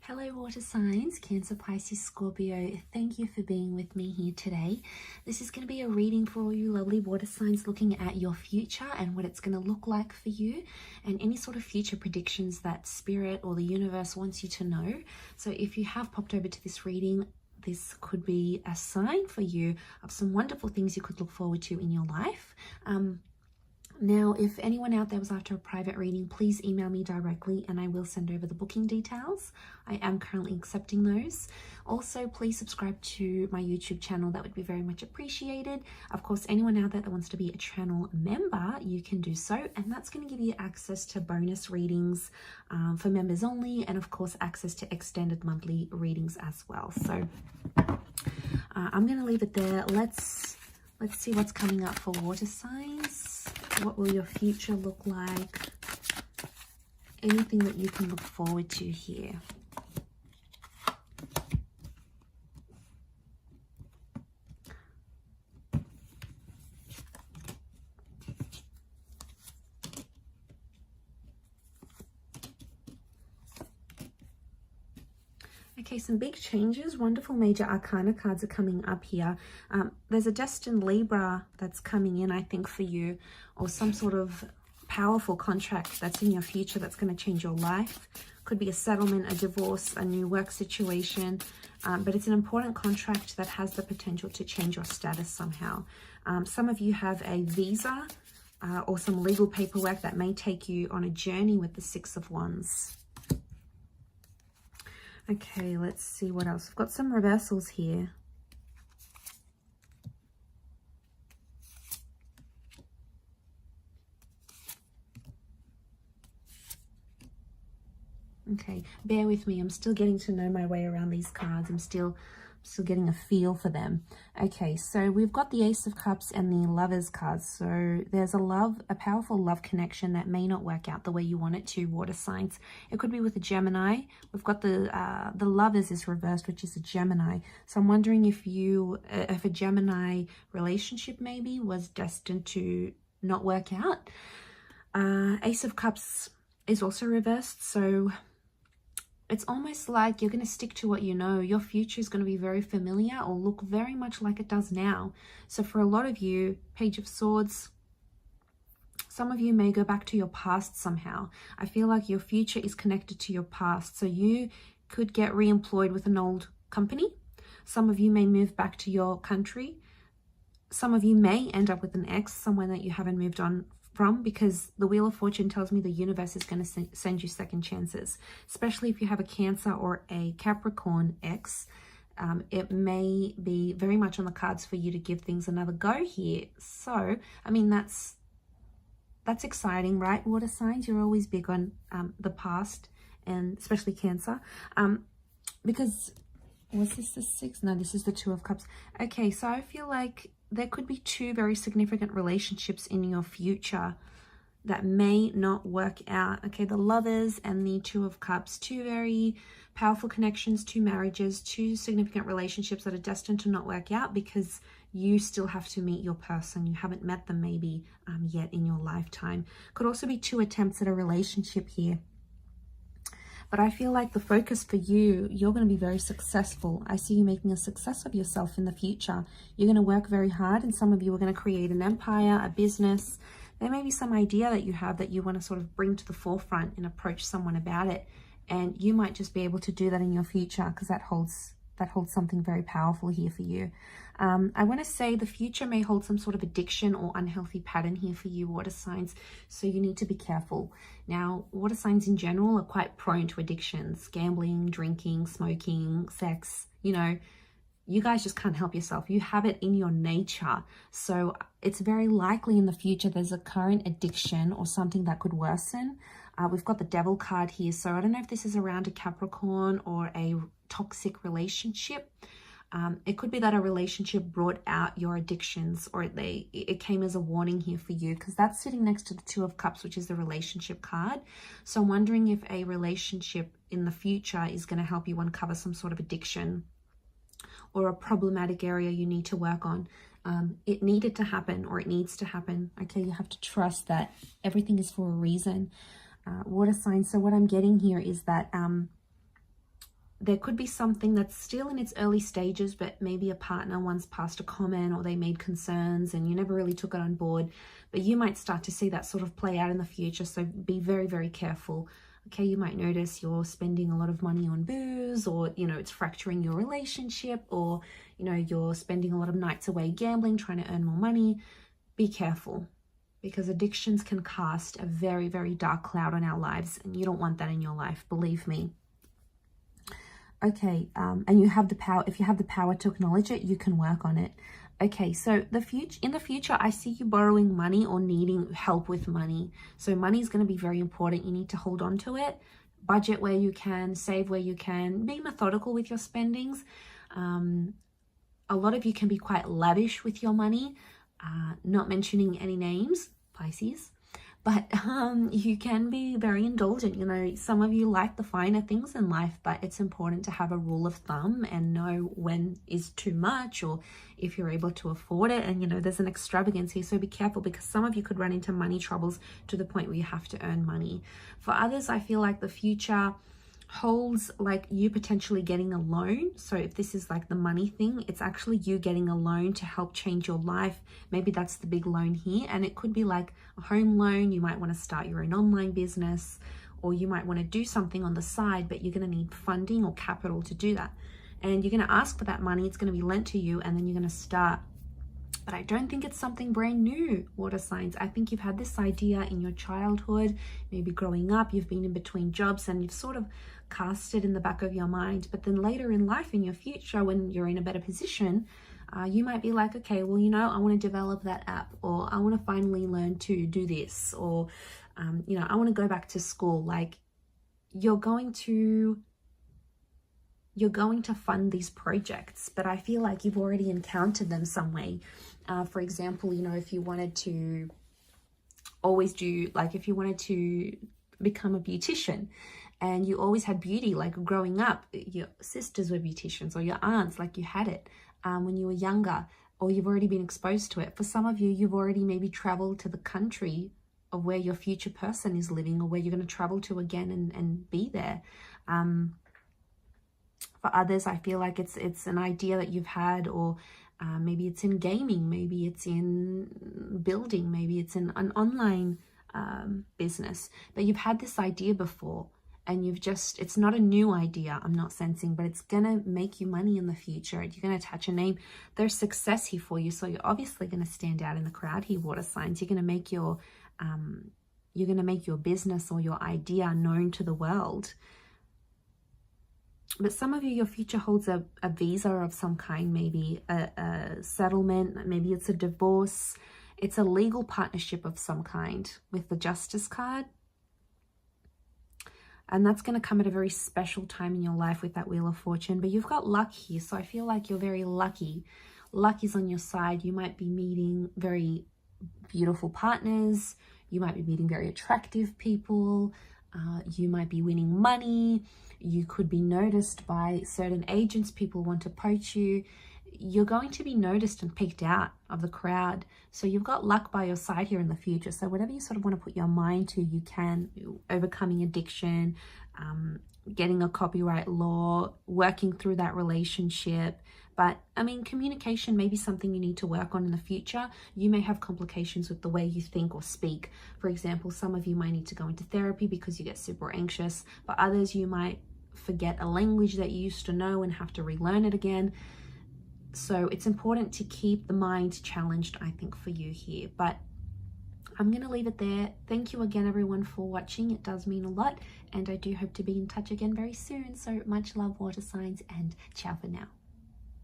Hello water signs, Cancer, Pisces, Scorpio. Thank you for being with me here today. This is going to be a reading for all you lovely water signs, looking at your future and what it's going to look like for you and any sort of future predictions that spirit or the universe wants you to know. So if you have popped over to this reading, this could be a sign for you of some wonderful things you could look forward to in your life. Now, if anyone out there was after a private reading, please email me directly and I will send over the booking details. I am currently accepting those. Also, please subscribe to my YouTube channel. That would be very much appreciated. Of course, anyone out there that wants to be a channel member, you can do so. And that's going to give you access to bonus readings for members only. And of course, access to extended monthly readings as well. So I'm going to leave it there. Let's see what's coming up for water signs. What will your future look like? Anything that you can look forward to here. Okay, some big changes. Wonderful major arcana cards are coming up here. There's a destined Libra that's coming in, I think, for you, or some sort of powerful contract that's in your future that's going to change your life. Could be a settlement, a divorce, a new work situation, but it's an important contract that has the potential to change your status somehow. Some of you have a visa or some legal paperwork that may take you on a journey with the Six of Wands. Okay, let's see what else. We've got some reversals here. Okay, bear with me. I'm still getting to know my way around these cards. I'm still getting a feel for them. Okay, so we've got the Ace of Cups and the Lovers cards. So there's a powerful love connection that may not work out the way you want it to, water signs. It could be with a Gemini. We've got the Lovers is reversed, which is a Gemini. So I'm wondering if a Gemini relationship maybe was destined to not work out. Ace of Cups is also reversed. So it's almost like you're going to stick to what you know. Your future is going to be very familiar or look very much like it does now. So for a lot of you, Page of Swords, some of you may go back to your past somehow. I feel like your future is connected to your past. So you could get re-employed with an old company. Some of you may move back to your country. Some of you may end up with an ex, someone that you haven't moved on from, because the Wheel of Fortune tells me the universe is going to send you second chances, especially if you have a Cancer or a Capricorn ex. It may be very much on the cards for you to give things another go here. So, I mean, that's exciting, right? Water signs, you're always big on the past, and especially Cancer, because was this the Six? No, this is the Two of Cups. Okay, so I feel like there could be two very significant relationships in your future that may not work out. Okay, the Lovers and the Two of Cups, two very powerful connections, two marriages, two significant relationships that are destined to not work out because you still have to meet your person. You haven't met them maybe yet in your lifetime. Could also be two attempts at a relationship here. But I feel like the focus for you, you're going to be very successful. I see you making a success of yourself in the future. You're going to work very hard, and some of you are going to create an empire, a business. There may be some idea that you have that you want to sort of bring to the forefront and approach someone about it. And you might just be able to do that in your future because that holds something very powerful here for you. I want to say the future may hold some sort of addiction or unhealthy pattern here for you, water signs, so you need to be careful. Now, water signs in general are quite prone to addictions: gambling, drinking, smoking, sex. You know, you guys just can't help yourself. You have it in your nature. So it's very likely in the future there's a current addiction or something that could worsen. We've got the Devil card here. So I don't know if this is around a Capricorn or a toxic relationship. It could be that a relationship brought out your addictions, or it came as a warning here for you, because that's sitting next to the Two of Cups, which is the relationship card. So I'm wondering if a relationship in the future is going to help you uncover some sort of addiction or a problematic area you need to work on. It needed to happen, or it needs to happen. Okay, you have to trust that everything is for a reason. Water signs. So what I'm getting here is that there could be something that's still in its early stages, but maybe a partner once passed a comment or they made concerns and you never really took it on board. But you might start to see that sort of play out in the future. So be very, very careful. Okay, you might notice you're spending a lot of money on booze, or, you know, it's fracturing your relationship, or, you know, you're spending a lot of nights away gambling, trying to earn more money. Be careful, because addictions can cast a very, very dark cloud on our lives, and you don't want that in your life, believe me. Okay, and you have the power. If you have the power to acknowledge it, you can work on it. Okay, so in the future, I see you borrowing money or needing help with money. So money is going to be very important. You need to hold on to it. Budget where you can, save where you can, be methodical with your spendings. A lot of you can be quite lavish with your money, not mentioning any names, Pisces. But you can be very indulgent. You know, some of you like the finer things in life, but it's important to have a rule of thumb and know when is too much, or if you're able to afford it. And, you know, there's an extravagance here. So be careful, because some of you could run into money troubles to the point where you have to earn money. For others, I feel like the future holds like you potentially getting a loan. So if this is like the money thing, it's actually you getting a loan to help change your life. Maybe that's the big loan here, and it could be like a home loan. You might want to start your own online business, or you might want to do something on the side, but you're going to need funding or capital to do that, and you're going to ask for that money. It's going to be lent to you, and then you're going to start. But I don't think it's something brand new, water signs. I think you've had this idea in your childhood, maybe growing up, you've been in between jobs, and you've sort of cast it in the back of your mind. But then later in life, in your future, when you're in a better position, you might be like, okay, well, you know, I want to develop that app, or I want to finally learn to do this, or, you know, I want to go back to school. Like, you're going to fund these projects, but I feel like you've already encountered them some way. For example, you know, if you wanted to always do, like if you wanted to become a beautician and you always had beauty, like growing up, your sisters were beauticians or your aunts, like you had it when you were younger, or you've already been exposed to it. For some of you, you've already maybe traveled to the country of where your future person is living, or where you're going to travel to again and be there. For others, I feel like it's an idea that you've had, or maybe it's in gaming, maybe it's in building, maybe it's in an online business, but you've had this idea before, and it's not a new idea, I'm not sensing, but it's gonna make you money in the future. You're gonna attach a name. There's success here for you, so you're obviously gonna stand out in the crowd here, water signs. You're gonna make your business or your idea known to the world. But some of you, your future holds a visa of some kind, maybe a settlement, maybe it's a divorce, it's a legal partnership of some kind with the Justice card. And that's going to come at a very special time in your life with that Wheel of Fortune. But you've got luck here, so I feel like you're very lucky. Luck is on your side. You might be meeting very beautiful partners. You might be meeting very attractive people. You might be winning money. You could be noticed by certain agents. People want to poach you. You're going to be noticed and picked out of the crowd. So you've got luck by your side here in the future. So whatever you sort of want to put your mind to, you can. Overcoming addiction, getting a copyright law, working through that relationship. But I mean, communication may be something you need to work on in the future. You may have complications with the way you think or speak. For example, some of you might need to go into therapy because you get super anxious. But others, you might forget a language that you used to know and have to relearn it again. So it's important to keep the mind challenged, I think, for you here. But I'm going to leave it there. Thank you again, everyone, for watching. It does mean a lot. And I do hope to be in touch again very soon. So much love, water signs, and ciao for now.